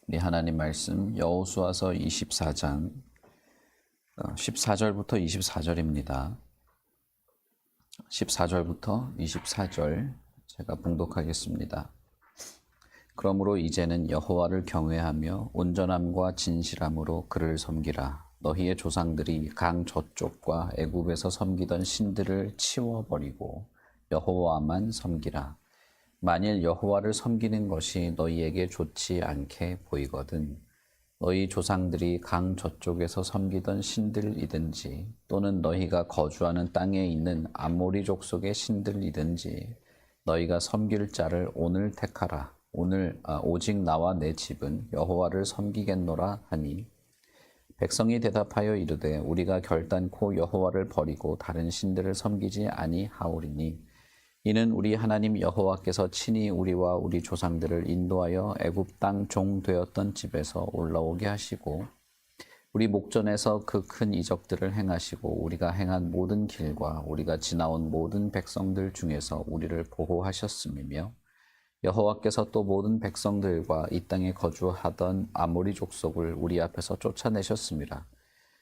우리 하나님 말씀 여호수아서 24장 14절부터 24절입니다. 14절부터 24절 제가 봉독하겠습니다. 그러므로 이제는 여호와를 경외하며 온전함과 진실함으로 그를 섬기라. 너희의 조상들이 강 저쪽과 애굽에서 섬기던 신들을 치워버리고 여호와만 섬기라. 만일 여호와를 섬기는 것이 너희에게 좋지 않게 보이거든 너희 조상들이 강 저쪽에서 섬기던 신들이든지 또는 너희가 거주하는 땅에 있는 아모리 족속의 신들이든지 너희가 섬길 자를 오늘 택하라. 오직 나와 내 집은 여호와를 섬기겠노라 하니 백성이 대답하여 이르되 우리가 결단코 여호와를 버리고 다른 신들을 섬기지 아니하오리니 이는 우리 하나님 여호와께서 친히 우리와 우리 조상들을 인도하여 애굽 땅 종 되었던 집에서 올라오게 하시고 우리 목전에서 그 큰 이적들을 행하시고 우리가 행한 모든 길과 우리가 지나온 모든 백성들 중에서 우리를 보호하셨음이며 여호와께서 또 모든 백성들과 이 땅에 거주하던 아모리 족속을 우리 앞에서 쫓아내셨습니다.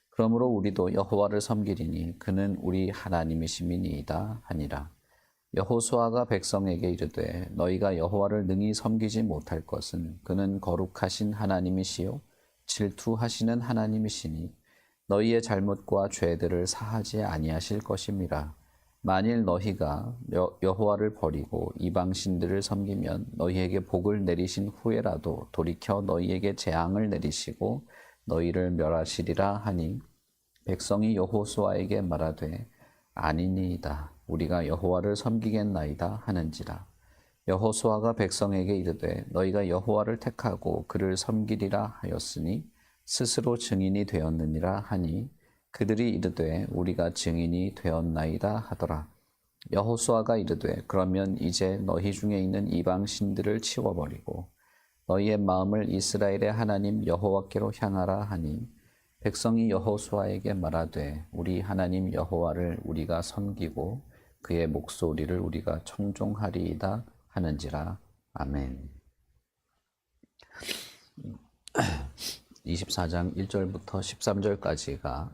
그러므로 우리도 여호와를 섬기리니 그는 우리 하나님이심이니이다 하니라. 여호수아가 백성에게 이르되 너희가 여호와를 능히 섬기지 못할 것은 그는 거룩하신 하나님이시요 질투하시는 하나님이시니 너희의 잘못과 죄들을 사하지 아니하실 것임이라. 만일 너희가 여호와를 버리고 이방 신들을 섬기면 너희에게 복을 내리신 후에라도 돌이켜 너희에게 재앙을 내리시고 너희를 멸하시리라 하니 백성이 여호수아에게 말하되 아니니이다. 우리가 여호와를 섬기겠나이다 하는지라. 여호수아가 백성에게 이르되 너희가 여호와를 택하고 그를 섬기리라 하였으니 스스로 증인이 되었느니라 하니 그들이 이르되 우리가 증인이 되었나이다 하더라. 여호수아가 이르되 그러면 이제 너희 중에 있는 이방 신들을 치워버리고 너희의 마음을 이스라엘의 하나님 여호와께로 향하라 하니 백성이 여호수아에게 말하되 우리 하나님 여호와를 우리가 섬기고 그의 목소리를 우리가 청종하리이다 하는지라. 아멘. 24장 1절부터 13절까지가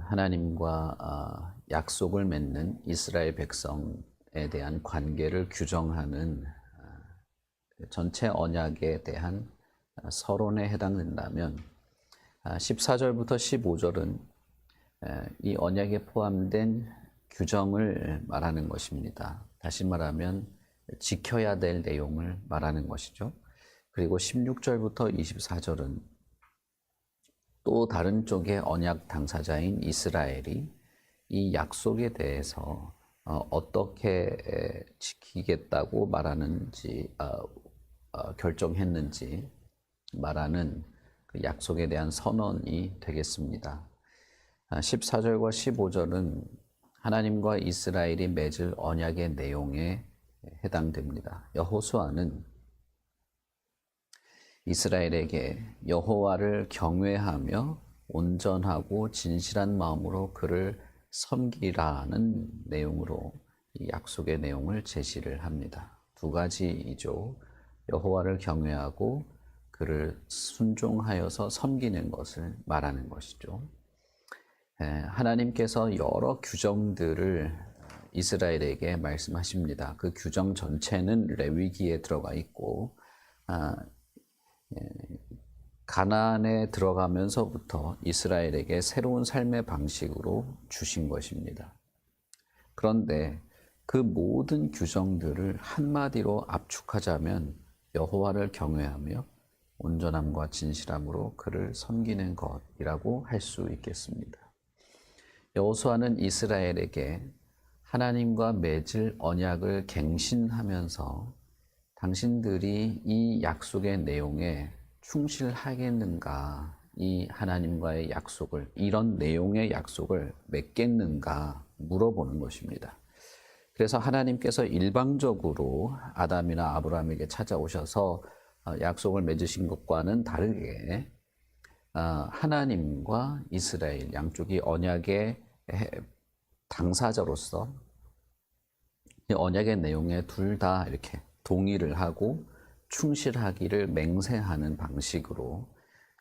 하나님과 약속을 맺는 이스라엘 백성에 대한 관계를 규정하는 전체 언약에 대한 서론에 해당된다면 14절부터 15절은 이 언약에 포함된 규정을 말하는 것입니다. 다시 말하면 지켜야 될 내용을 말하는 것이죠. 그리고 16절부터 24절은 또 다른 쪽의 언약 당사자인 이스라엘이 이 약속에 대해서 어떻게 지키겠다고 말하는지 결정했는지 말하는 그 약속에 대한 선언이 되겠습니다. 14절과 15절은 하나님과 이스라엘이 맺을 언약의 내용에 해당됩니다. 여호수아는 이스라엘에게 여호와를 경외하며 온전하고 진실한 마음으로 그를 섬기라는 내용으로 이 약속의 내용을 제시를 합니다. 두 가지이죠. 여호와를 경외하고 그를 순종하여서 섬기는 것을 말하는 것이죠. 하나님께서 여러 규정들을 이스라엘에게 말씀하십니다. 그 규정 전체는 레위기에 들어가 있고 가나안에 들어가면서부터 이스라엘에게 새로운 삶의 방식으로 주신 것입니다. 그런데 그 모든 규정들을 한마디로 압축하자면 여호와를 경외하며 온전함과 진실함으로 그를 섬기는 것이라고 할 수 있겠습니다. 여호수아는 이스라엘에게 하나님과 맺을 언약을 갱신하면서 당신들이 이 약속의 내용에 충실하겠는가, 이 하나님과의 약속을, 이런 내용의 약속을 맺겠는가 물어보는 것입니다. 그래서 하나님께서 일방적으로 아담이나 아브라함에게 찾아오셔서 약속을 맺으신 것과는 다르게 하나님과 이스라엘 양쪽이 언약의 당사자로서 이 언약의 내용에 둘 다 이렇게 동의를 하고 충실하기를 맹세하는 방식으로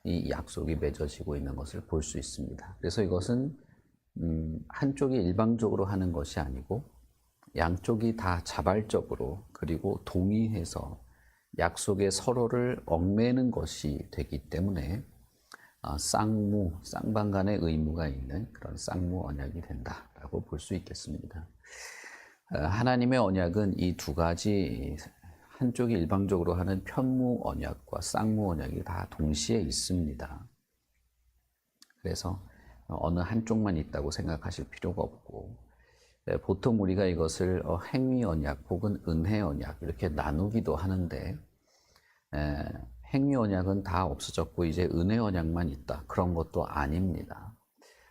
이 약속이 맺어지고 있는 것을 볼 수 있습니다. 그래서 이것은 한쪽이 일방적으로 하는 것이 아니고 양쪽이 다 자발적으로 그리고 동의해서 약속에 서로를 얽매는 것이 되기 때문에 쌍방 간의 의무가 있는 그런 쌍무 언약이 된다라고 볼 수 있겠습니다. 하나님의 언약은 이 두 가지 한쪽이 일방적으로 하는 편무 언약과 쌍무 언약이 다 동시에 있습니다. 그래서 어느 한쪽만 있다고 생각하실 필요가 없고 보통 우리가 이것을 행위 언약 혹은 은혜 언약 이렇게 나누기도 하는데 행위 언약은 다 없어졌고 이제 은혜 언약만 있다. 그런 것도 아닙니다.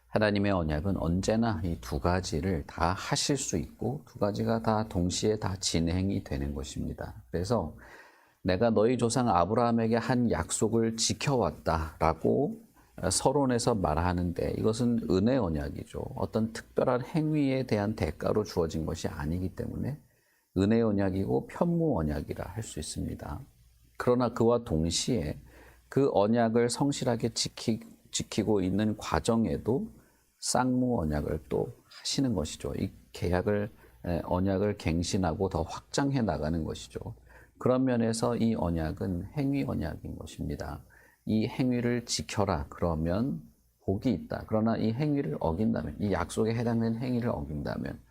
하나님의 언약은 언제나 이 두 가지를 다 하실 수 있고 두 가지가 다 동시에 다 진행이 되는 것입니다. 그래서 내가 너희 조상 아브라함에게 한 약속을 지켜왔다라고 서론에서 말하는데 이것은 은혜 언약이죠. 어떤 특별한 행위에 대한 대가로 주어진 것이 아니기 때문에 은혜 언약이고 편무 언약이라 할 수 있습니다. 그러나 그와 동시에 그 언약을 성실하게 지키고 있는 과정에도 쌍무 언약을 또 하시는 것이죠. 이 언약을 갱신하고 더 확장해 나가는 것이죠. 그런 면에서 이 언약은 행위 언약인 것입니다. 이 행위를 지켜라 그러면 복이 있다. 그러나 이 행위를 어긴다면, 이 약속에 해당되는 행위를 어긴다면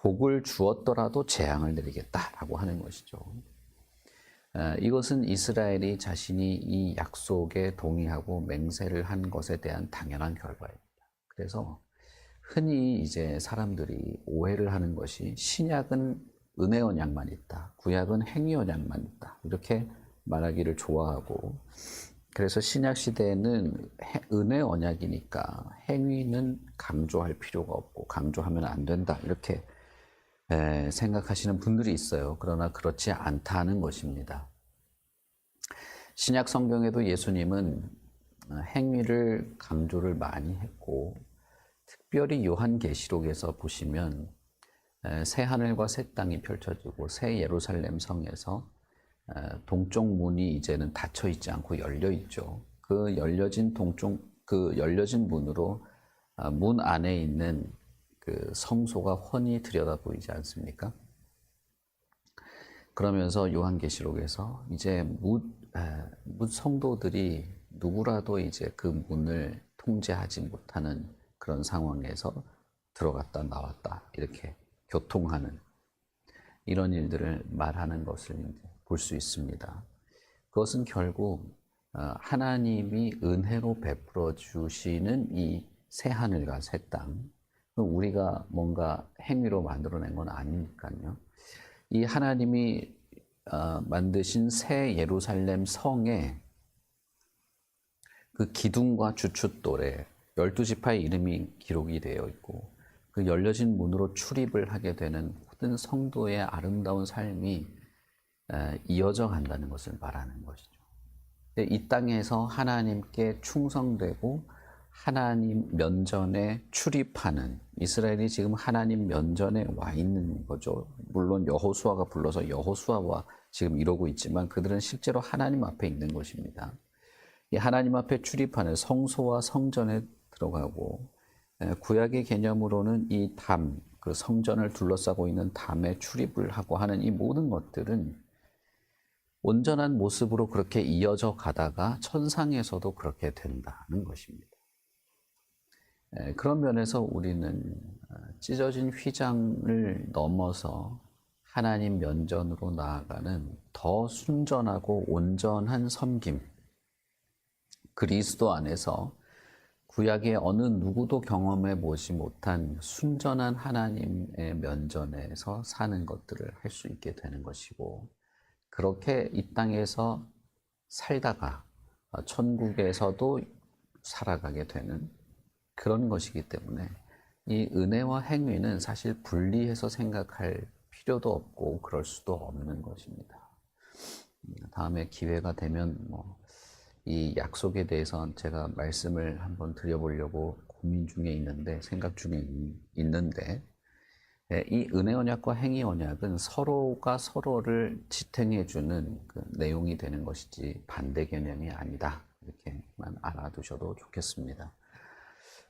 복을 주었더라도 재앙을 내리겠다라고 하는 것이죠. 이것은 이스라엘이 자신이 이 약속에 동의하고 맹세를 한 것에 대한 당연한 결과입니다. 그래서 흔히 이제 사람들이 오해를 하는 것이 신약은 은혜 언약만 있다, 구약은 행위 언약만 있다 이렇게 말하기를 좋아하고 그래서 신약 시대에는 은혜 언약이니까 행위는 강조할 필요가 없고 강조하면 안 된다 이렇게 생각하시는 분들이 있어요. 그러나 그렇지 않다는 것입니다. 신약 성경에도 예수님은 행위를 강조를 많이 했고 특별히 요한계시록에서 보시면 새 하늘과 새 땅이 펼쳐지고 새 예루살렘 성에서 동쪽 문이 이제는 닫혀 있지 않고 열려 있죠. 그 열려진 문으로 문 안에 있는 그 성소가 훤히 들여다 보이지 않습니까? 그러면서 요한계시록에서 이제 뭇 성도들이 누구라도 이제 그 문을 통제하지 못하는 그런 상황에서 들어갔다 나왔다 이렇게 교통하는 이런 일들을 말하는 것을 볼 수 있습니다. 그것은 결국 하나님이 은혜로 베풀어 주시는 이 새 하늘과 새 땅, 우리가 뭔가 행위로 만들어낸 건 아니니까요. 이 하나님이 만드신 새 예루살렘 성에 그 기둥과 주춧돌에 12지파의 이름이 기록이 되어 있고 그 열려진 문으로 출입을 하게 되는 모든 성도의 아름다운 삶이 이어져 간다는 것을 말하는 것이죠. 이 땅에서 하나님께 충성되고 하나님 면전에 출입하는 이스라엘이 지금 하나님 면전에 와 있는 거죠. 물론 여호수아가 불러서 여호수아와 지금 이러고 있지만 그들은 실제로 하나님 앞에 있는 것입니다. 이 하나님 앞에 출입하는 성소와 성전에 들어가고 구약의 개념으로는 이 담, 그 성전을 둘러싸고 있는 담에 출입을 하고 하는 이 모든 것들은 온전한 모습으로 그렇게 이어져 가다가 천상에서도 그렇게 된다는 것입니다. 그런 면에서 우리는 찢어진 휘장을 넘어서 하나님 면전으로 나아가는 더 순전하고 온전한 섬김, 그리스도 안에서 구약의 어느 누구도 경험해 보지 못한 순전한 하나님의 면전에서 사는 것들을 할 수 있게 되는 것이고 그렇게 이 땅에서 살다가 천국에서도 살아가게 되는 그런 것이기 때문에 이 은혜와 행위는 사실 분리해서 생각할 필요도 없고 그럴 수도 없는 것입니다. 다음에 기회가 되면 이 약속에 대해서 제가 말씀을 한번 드려보려고 고민 중에 있는데 생각 중에 있는데 이 은혜 언약과 행위 언약은 서로가 서로를 지탱해주는 그 내용이 되는 것이지 반대 개념이 아니다. 이렇게만 알아두셔도 좋겠습니다.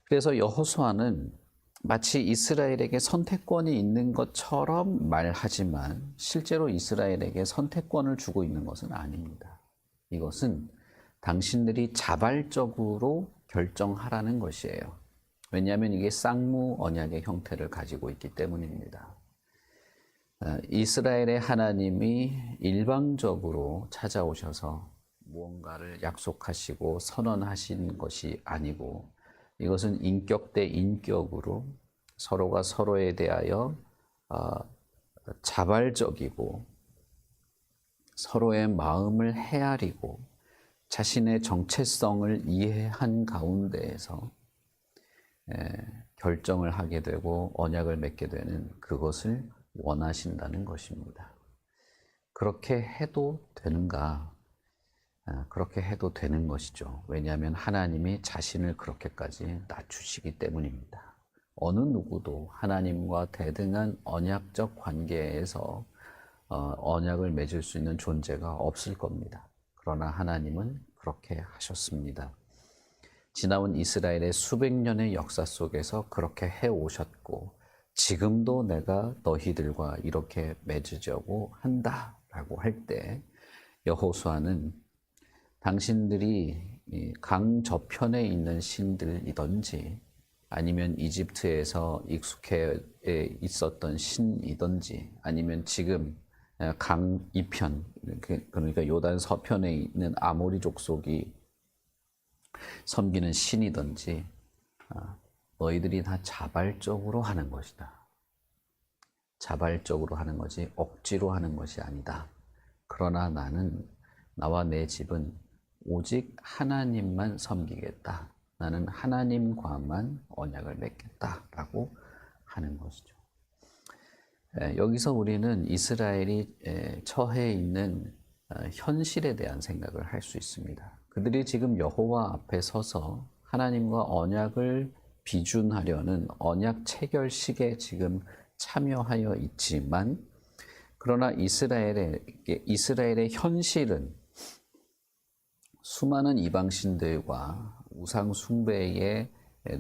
그래서 여호수아는 마치 이스라엘에게 선택권이 있는 것처럼 말하지만 실제로 이스라엘에게 선택권을 주고 있는 것은 아닙니다. 이것은 당신들이 자발적으로 결정하라는 것이에요. 왜냐하면 이게 쌍무 언약의 형태를 가지고 있기 때문입니다. 이스라엘의 하나님이 일방적으로 찾아오셔서 무언가를 약속하시고 선언하신 것이 아니고 이것은 인격 대 인격으로 서로가 서로에 대하여 자발적이고 서로의 마음을 헤아리고 자신의 정체성을 이해한 가운데에서 결정을 하게 되고 언약을 맺게 되는 그것을 원하신다는 것입니다. 그렇게 해도 되는가? 그렇게 해도 되는 것이죠. 왜냐하면 하나님이 자신을 그렇게까지 낮추시기 때문입니다. 어느 누구도 하나님과 대등한 언약적 관계에서 언약을 맺을 수 있는 존재가 없을 겁니다. 그러나 하나님은 그렇게 하셨습니다. 지나온 이스라엘의 수백 년의 역사 속에서 그렇게 해오셨고 지금도 내가 너희들과 이렇게 맺으려고 한다라고 할 때 여호수아는 당신들이 강 저편에 있는 신들이든지 아니면 이집트에서 익숙해 있었던 신이든지 아니면 지금 강 이편 그러니까 요단 서편에 있는 아모리 족속이 섬기는 신이든지 너희들이 다 자발적으로 하는 것이다. 자발적으로 하는 것이 억지로 하는 것이 아니다. 그러나 나와 내 집은 오직 하나님만 섬기겠다. 나는 하나님과만 언약을 맺겠다라고 하는 것이죠. 여기서 우리는 이스라엘이 처해 있는 현실에 대한 생각을 할 수 있습니다. 그들이 지금 여호와 앞에 서서 하나님과 언약을 비준하려는 언약 체결식에 지금 참여하여 있지만 그러나 이스라엘의 현실은 수많은 이방신들과 우상 숭배에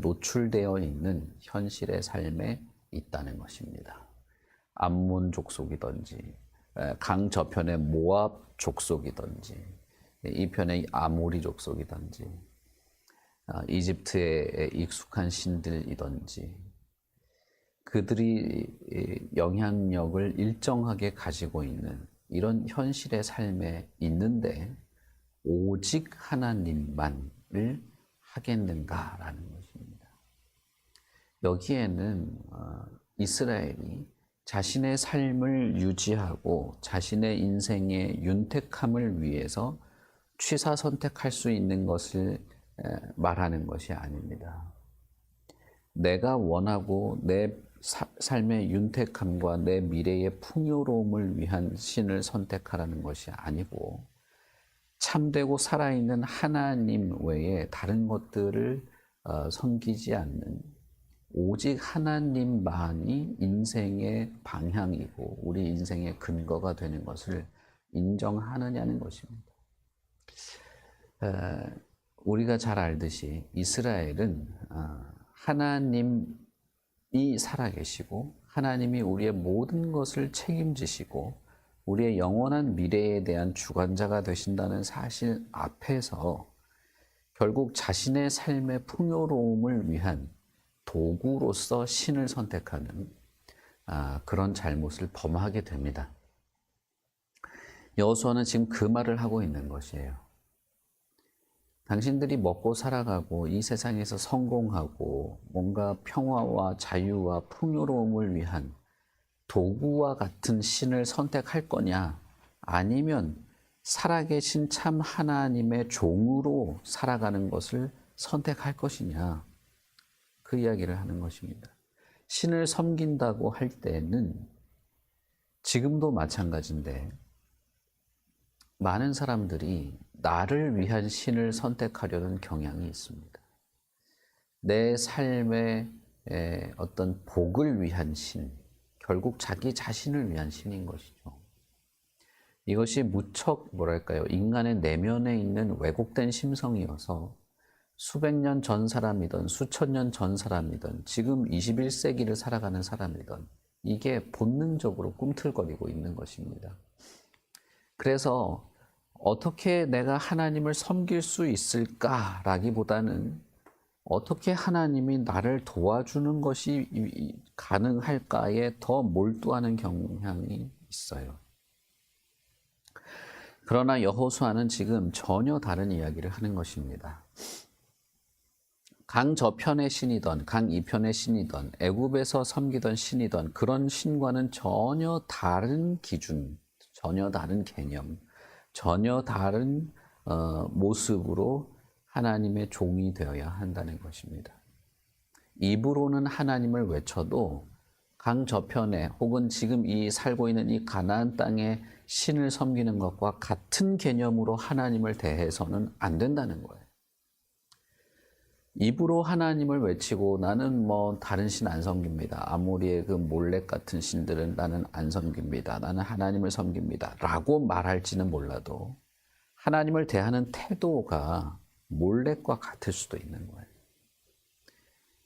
노출되어 있는 현실의 삶에 있다는 것입니다. 암몬 족속이든지 강 저편의 모압 족속이든지 이 편의 아모리 족속이든지 이집트에 익숙한 신들이든지 그들이 영향력을 일정하게 가지고 있는 이런 현실의 삶에 있는데 오직 하나님만을 하겠는가라는 것입니다. 여기에는 이스라엘이 자신의 삶을 유지하고 자신의 인생의 윤택함을 위해서 취사 선택할 수 있는 것을 말하는 것이 아닙니다. 내가 원하고 내 삶의 윤택함과 내 미래의 풍요로움을 위한 신을 선택하라는 것이 아니고 참되고 살아있는 하나님 외에 다른 것들을 섬기지 않는 오직 하나님만이 인생의 방향이고 우리 인생의 근거가 되는 것을 인정하느냐는 것입니다. 우리가 잘 알듯이 이스라엘은 하나님이 살아계시고 하나님이 우리의 모든 것을 책임지시고 우리의 영원한 미래에 대한 주관자가 되신다는 사실 앞에서 결국 자신의 삶의 풍요로움을 위한 도구로서 신을 선택하는 그런 잘못을 범하게 됩니다. 여호수아는 지금 그 말을 하고 있는 것이에요. 당신들이 먹고 살아가고 이 세상에서 성공하고 뭔가 평화와 자유와 풍요로움을 위한 도구와 같은 신을 선택할 거냐 아니면 살아계신 참 하나님의 종으로 살아가는 것을 선택할 것이냐 그 이야기를 하는 것입니다. 신을 섬긴다고 할 때는 지금도 마찬가지인데 많은 사람들이 나를 위한 신을 선택하려는 경향이 있습니다. 내 삶의 어떤 복을 위한 신, 결국 자기 자신을 위한 신인 것이죠. 이것이 무척 뭐랄까요? 인간의 내면에 있는 왜곡된 심성이어서 수백 년 전 사람이든 수천 년 전 사람이든 지금 21세기를 살아가는 사람이든 이게 본능적으로 꿈틀거리고 있는 것입니다. 그래서 어떻게 내가 하나님을 섬길 수 있을까라기보다는 어떻게 하나님이 나를 도와주는 것이 가능할까에 더 몰두하는 경향이 있어요. 그러나 여호수아는 지금 전혀 다른 이야기를 하는 것입니다. 강 저편의 신이던 강 이편의 신이던 애굽에서 섬기던 신이던 그런 신과는 전혀 다른 기준, 전혀 다른 개념, 전혀 다른 모습으로 하나님의 종이 되어야 한다는 것입니다. 입으로는 하나님을 외쳐도 강 저편에 혹은 지금 이 살고 있는 이 가나안 땅에 신을 섬기는 것과 같은 개념으로 하나님을 대해서는 안 된다는 거예요. 입으로 하나님을 외치고 나는 뭐 다른 신 안 섬깁니다. 아모리의 그 몰렉 같은 신들은 나는 안 섬깁니다. 나는 하나님을 섬깁니다. 라고 말할지는 몰라도 하나님을 대하는 태도가 몰렉과 같을 수도 있는 거예요.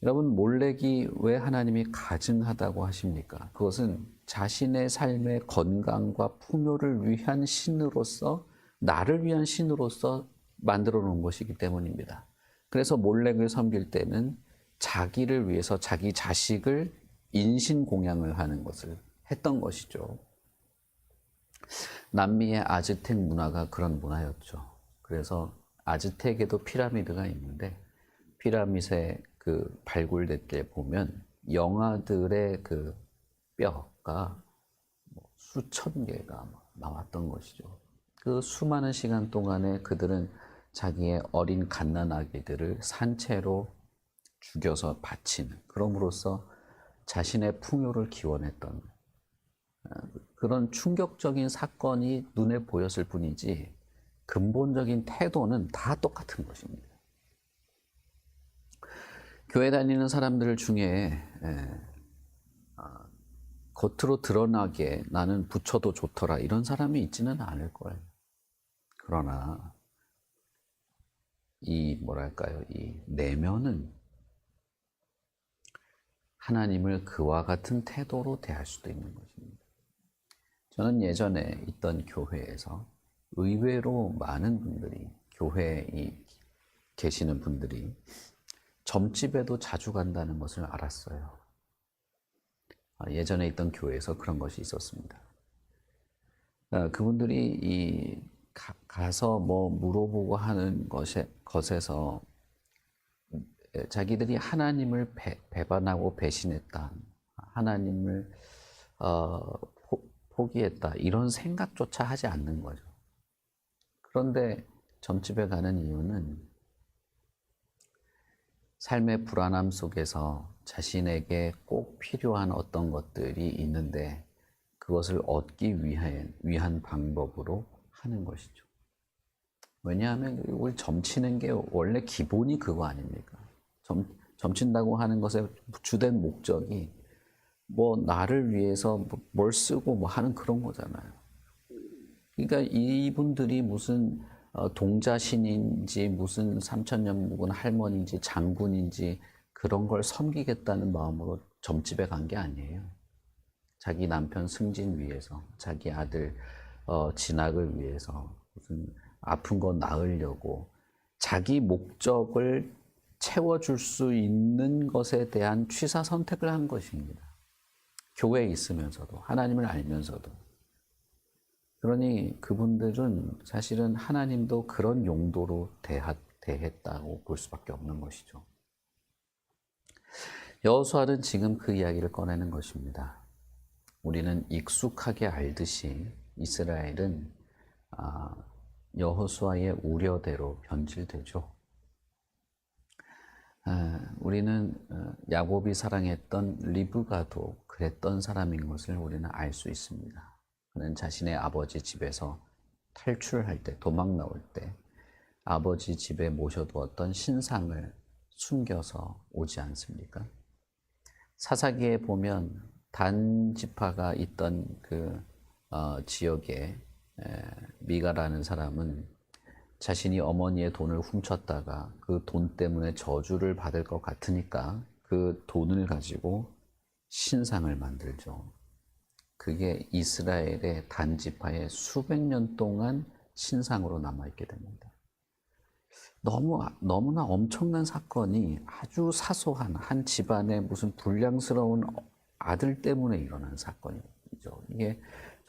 여러분, 몰렉이 왜 하나님이 가증하다고 하십니까? 그것은 자신의 삶의 건강과 풍요를 위한 신으로서, 나를 위한 신으로서 만들어 놓은 것이기 때문입니다. 그래서 몰렉을 섬길 때는 자기를 위해서 자기 자식을 인신공양을 하는 것을 했던 것이죠. 남미의 아즈텍 문화가 그런 문화였죠. 그래서 아즈텍에도 피라미드가 있는데 피라미드에 그 발굴될 때 보면 영아들의 그 뼈가 수천 개가 나왔던 것이죠. 그 수많은 시간 동안에 그들은 자기의 어린 갓난아기들을 산채로 죽여서 바치는, 그럼으로써 자신의 풍요를 기원했던 그런 충격적인 사건이 눈에 보였을 뿐이지 근본적인 태도는 다 똑같은 것입니다. 교회 다니는 사람들 중에 겉으로 드러나게 나는 부처도 좋더라 이런 사람이 있지는 않을 거예요. 그러나 이 뭐랄까요, 이 내면은 하나님을 그와 같은 태도로 대할 수도 있는 것입니다. 저는 예전에 있던 교회에서 의외로 많은 분들이, 교회에 계시는 분들이 점집에도 자주 간다는 것을 알았어요. 예전에 있던 교회에서 그런 것이 있었습니다. 그분들이 가서 뭐 물어보고 하는 것에서 자기들이 하나님을 배반하고 배신했다, 하나님을 포기했다 이런 생각조차 하지 않는 거죠. 그런데 점집에 가는 이유는 삶의 불안함 속에서 자신에게 꼭 필요한 어떤 것들이 있는데 그것을 얻기 위한 방법으로 하는 것이죠. 왜냐하면 우리 점치는 게 원래 기본이 그거 아닙니까? 점친다고 하는 것의 주된 목적이 뭐 나를 위해서 뭘 쓰고 뭐 하는 그런 거잖아요. 그러니까 이분들이 무슨 동자신인지 무슨 3000년 묵은 할머니인지 장군인지 그런 걸 섬기겠다는 마음으로 점집에 간 게 아니에요. 자기 남편 승진 위해서, 자기 아들 진학을 위해서, 무슨 아픈 거 나으려고 자기 목적을 채워줄 수 있는 것에 대한 취사 선택을 한 것입니다. 교회에 있으면서도, 하나님을 알면서도. 그러니 그분들은 사실은 하나님도 그런 용도로 대했다고 볼 수밖에 없는 것이죠. 여호수아는 지금 그 이야기를 꺼내는 것입니다. 우리는 익숙하게 알듯이 이스라엘은 여호수아의 우려대로 변질되죠. 우리는 야곱이 사랑했던 리브가도 그랬던 사람인 것을 우리는 알 수 있습니다. 그는 자신의 아버지 집에서 탈출할 때, 도망 나올 때 아버지 집에 모셔두었던 신상을 숨겨서 오지 않습니까? 사사기에 보면 단 지파가 있던 그 지역에 미가라는 사람은 자신이 어머니의 돈을 훔쳤다가 그 돈 때문에 저주를 받을 것 같으니까 그 돈을 가지고 신상을 만들죠. 그게 이스라엘의 단 지파의 수백 년 동안 신상으로 남아있게 됩니다. 너무나 엄청난 사건이 아주 사소한 한 집안의 무슨 불량스러운 아들 때문에 일어난 사건이죠. 이게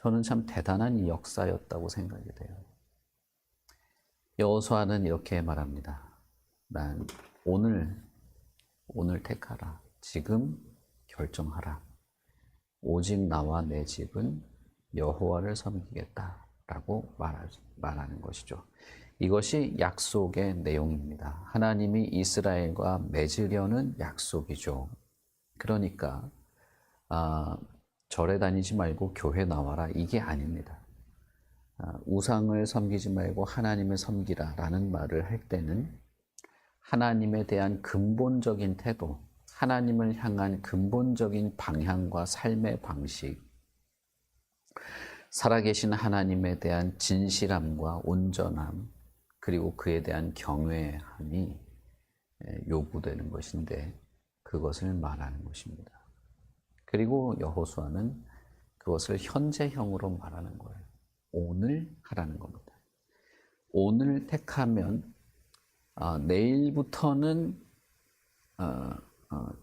저는 참 대단한 역사였다고 생각이 돼요. 여호수아는 이렇게 말합니다. 난 오늘 택하라. 지금 결정하라. 오직 나와 내 집은 여호와를 섬기겠다라고 말하는 것이죠. 이것이 약속의 내용입니다. 하나님이 이스라엘과 맺으려는 약속이죠. 그러니까 절에 다니지 말고 교회 나와라 이게 아닙니다. 우상을 섬기지 말고 하나님을 섬기라 라는 말을 할 때는 하나님에 대한 근본적인 태도, 하나님을 향한 근본적인 방향과 삶의 방식, 살아계신 하나님에 대한 진실함과 온전함, 그리고 그에 대한 경외함이 요구되는 것인데 그것을 말하는 것입니다. 그리고 여호수아는 그것을 현재형으로 말하는 거예요. 오늘 하라는 겁니다. 오늘 택하면 내일부터는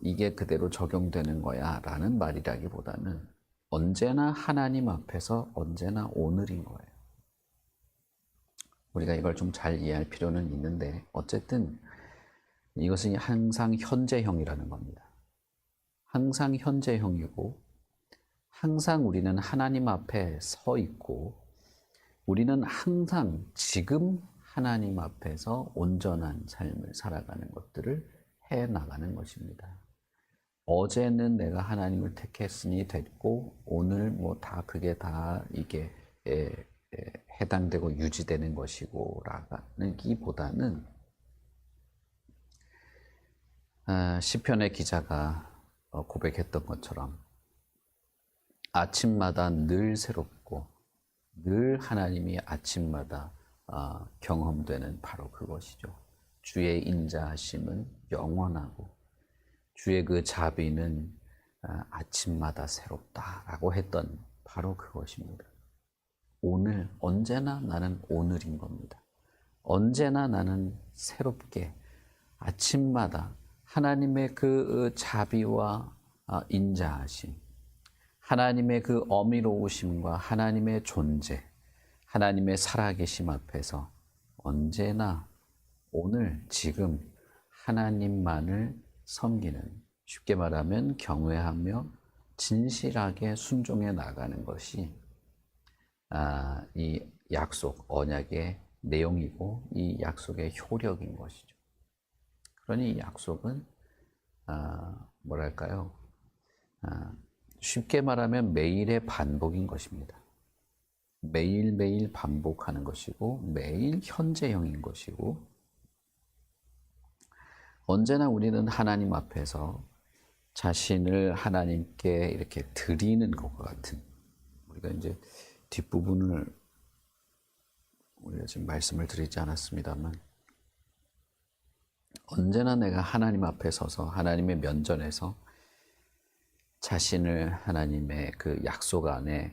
이게 그대로 적용되는 거야 라는 말이라기보다는 언제나 하나님 앞에서 언제나 오늘인 거예요. 우리가 이걸 좀 잘 이해할 필요는 있는데 어쨌든 이것은 항상 현재형이라는 겁니다. 항상 현재형이고 항상 우리는 하나님 앞에 서 있고 우리는 항상 지금 하나님 앞에서 온전한 삶을 살아가는 것들을 해나가는 것입니다. 어제는 내가 하나님을 택했으니 됐고 오늘 뭐 다 그게 다 이게 해당되고 유지되는 것이고 라기보다는 시편의 기자가 고백했던 것처럼 아침마다 늘 새롭고 늘 하나님이 아침마다 경험되는 바로 그것이죠. 주의 인자하심은 영원하고 주의 그 자비는 아침마다 새롭다라고 했던 바로 그것입니다. 오늘 언제나 나는 오늘인 겁니다. 언제나 나는 새롭게 아침마다 하나님의 그 자비와 인자하심, 하나님의 그 어미로우심과 하나님의 존재, 하나님의 살아계심 앞에서 언제나 오늘 지금 하나님만을 섬기는, 쉽게 말하면 경외하며 진실하게 순종해 나가는 것이 이 약속, 언약의 내용이고 이 약속의 효력인 것이죠. 그러니 이 약속은 뭐랄까요? 쉽게 말하면 매일의 반복인 것입니다. 매일매일 반복하는 것이고 매일 현재형인 것이고 언제나 우리는 하나님 앞에서 자신을 하나님께 이렇게 드리는 것과 같은, 우리가 이제 뒷부분을 우리가 지금 말씀을 드리지 않았습니다만 언제나 내가 하나님 앞에 서서 하나님의 면전에서 자신을 하나님의 그 약속 안에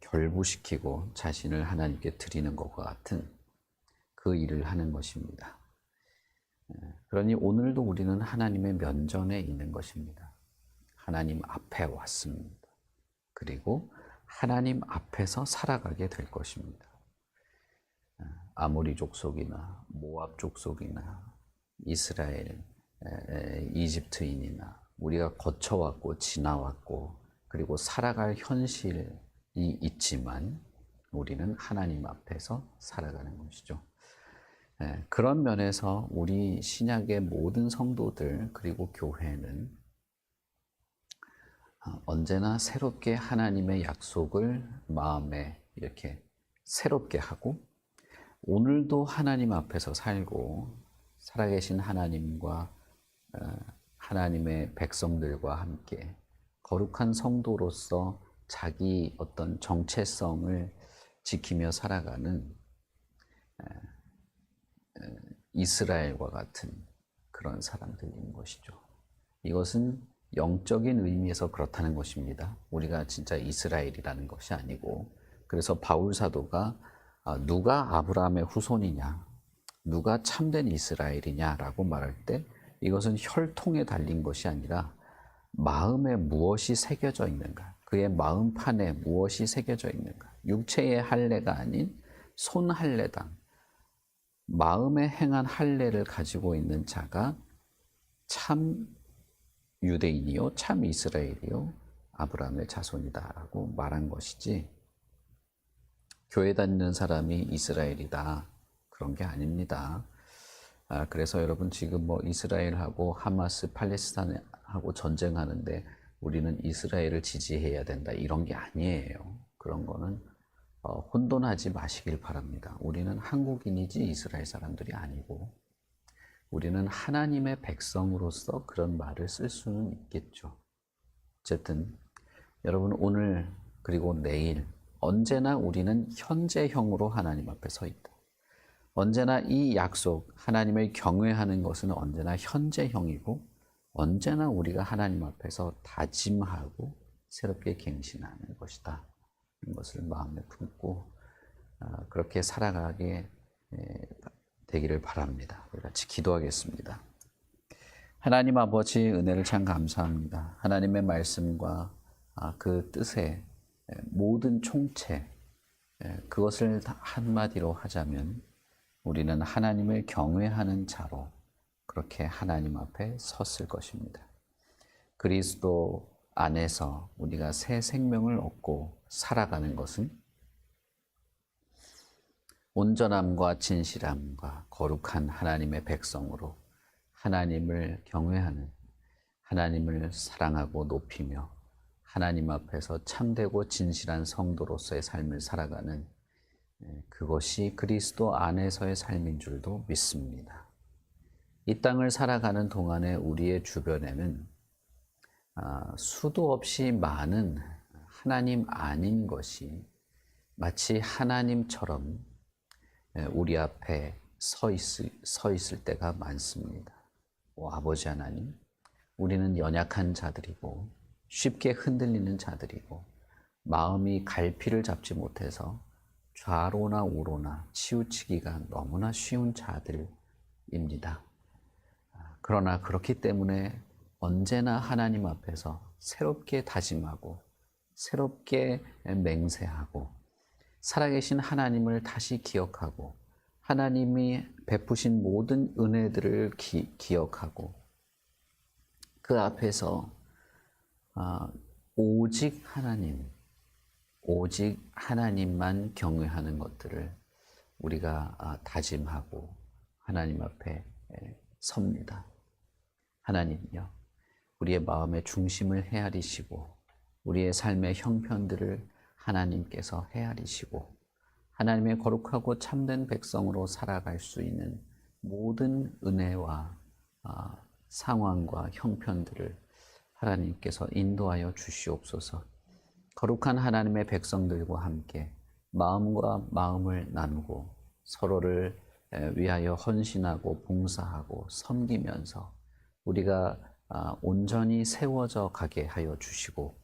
결부시키고 자신을 하나님께 드리는 것과 같은 그 일을 하는 것입니다. 그러니 오늘도 우리는 하나님의 면전에 있는 것입니다. 하나님 앞에 왔습니다. 그리고 하나님 앞에서 살아가게 될 것입니다. 아모리 족속이나 모압 족속이나 이스라엘, 이집트인이나 우리가 거쳐왔고 지나왔고 그리고 살아갈 현실이 있지만 우리는 하나님 앞에서 살아가는 것이죠. 그런 면에서 우리 신약의 모든 성도들 그리고 교회는 언제나 새롭게 하나님의 약속을 마음에 이렇게 새롭게 하고 오늘도 하나님 앞에서 살고 살아계신 하나님과 하나님의 백성들과 함께 거룩한 성도로서 자기 어떤 정체성을 지키며 살아가는 이스라엘과 같은 그런 사람들인 것이죠. 이것은 영적인 의미에서 그렇다는 것입니다. 우리가 진짜 이스라엘이라는 것이 아니고, 그래서 바울 사도가 누가 아브라함의 후손이냐, 누가 참된 이스라엘이냐라고 말할 때 이것은 혈통에 달린 것이 아니라 마음에 무엇이 새겨져 있는가, 그의 마음판에 무엇이 새겨져 있는가, 육체의 할례가 아닌 손 할례당, 마음에 행한 할례를 가지고 있는 자가 참 유대인이요 참 이스라엘이요 아브라함의 자손이다라고 말한 것이지, 교회 다니는 사람이 이스라엘이다 그런 게 아닙니다. 그래서 여러분 지금 뭐 이스라엘하고 하마스 팔레스타인하고 전쟁하는데 우리는 이스라엘을 지지해야 된다 이런 게 아니에요. 그런 거는 혼돈하지 마시길 바랍니다. 우리는 한국인이지 이스라엘 사람들이 아니고, 우리는 하나님의 백성으로서 그런 말을 쓸 수는 있겠죠. 어쨌든 여러분 오늘 그리고 내일 언제나 우리는 현재형으로 하나님 앞에 서 있다. 언제나 이 약속, 하나님을 경외하는 것은 언제나 현재형이고, 언제나 우리가 하나님 앞에서 다짐하고 새롭게 갱신하는 것이다. 이것을 마음에 품고 그렇게 살아가게 되기를 바랍니다. 우리 같이 기도하겠습니다. 하나님 아버지, 은혜를 참 감사합니다. 하나님의 말씀과 그 뜻의 모든 총체, 그것을 한마디로 하자면 우리는 하나님을 경외하는 자로 그렇게 하나님 앞에 섰을 것입니다. 그리스도 안에서 우리가 새 생명을 얻고 살아가는 것은 온전함과 진실함과 거룩한 하나님의 백성으로 하나님을 경외하는, 하나님을 사랑하고 높이며 하나님 앞에서 참되고 진실한 성도로서의 삶을 살아가는, 그것이 그리스도 안에서의 삶인 줄도 믿습니다. 이 땅을 살아가는 동안에 우리의 주변에는 수도 없이 많은 하나님 아닌 것이 마치 하나님처럼 우리 앞에 서 있을 때가 많습니다. 아버지 하나님, 우리는 연약한 자들이고 쉽게 흔들리는 자들이고 마음이 갈피를 잡지 못해서 좌로나 우로나 치우치기가 너무나 쉬운 자들입니다. 그러나 그렇기 때문에 언제나 하나님 앞에서 새롭게 다짐하고 새롭게 맹세하고 살아계신 하나님을 다시 기억하고 하나님이 베푸신 모든 은혜들을 기억하고 그 앞에서 오직 하나님만 경외하는 것들을 우리가 다짐하고 하나님 앞에 섭니다. 하나님이요, 우리의 마음의 중심을 헤아리시고 우리의 삶의 형편들을 하나님께서 헤아리시고 하나님의 거룩하고 참된 백성으로 살아갈 수 있는 모든 은혜와 상황과 형편들을 하나님께서 인도하여 주시옵소서. 거룩한 하나님의 백성들과 함께 마음과 마음을 나누고 서로를 위하여 헌신하고 봉사하고 섬기면서 우리가 온전히 세워져 가게 하여 주시고,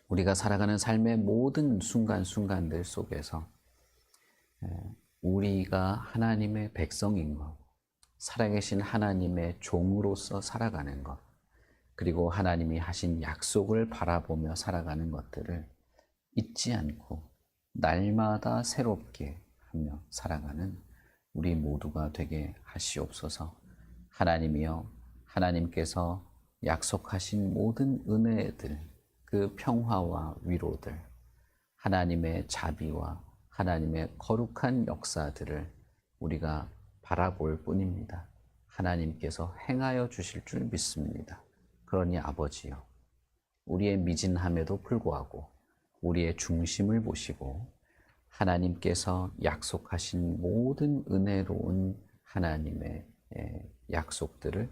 우리가 살아가는 삶의 모든 순간순간들 속에서 우리가 하나님의 백성인 것, 살아계신 하나님의 종으로서 살아가는 것, 그리고 하나님이 하신 약속을 바라보며 살아가는 것들을 잊지 않고 날마다 새롭게 하며 살아가는 우리 모두가 되게 하시옵소서. 하나님이여, 하나님께서 약속하신 모든 은혜들, 그 평화와 위로들, 하나님의 자비와 하나님의 거룩한 역사들을 우리가 바라볼 뿐입니다. 하나님께서 행하여 주실 줄 믿습니다. 그러니 아버지여, 우리의 미진함에도 불구하고 우리의 중심을 보시고 하나님께서 약속하신 모든 은혜로운 하나님의 약속들을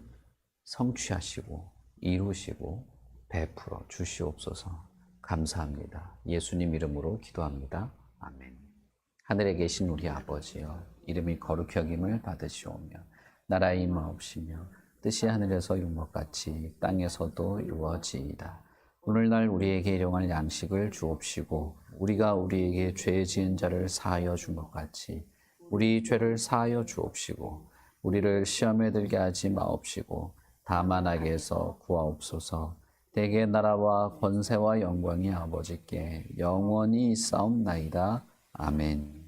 성취하시고 이루시고 베풀어 주시옵소서. 감사합니다. 예수님 이름으로 기도합니다. 아멘. 하늘에 계신 우리 아버지여, 이름이 거룩히 여김을 받으시오며 나라의 임하옵시며 뜻이 하늘에서 이룬 것 같이 땅에서도 이루어지이다. 오늘날 우리에게 일용할 양식을 주옵시고 우리가 우리에게 죄 지은 자를 사하여 준 것 같이 우리 죄를 사하여 주옵시고 우리를 시험에 들게 하지 마옵시고 다만 악에서 구하옵소서. 대개 나라와 권세와 영광이 아버지께 영원히 있사옵나이다. 아멘.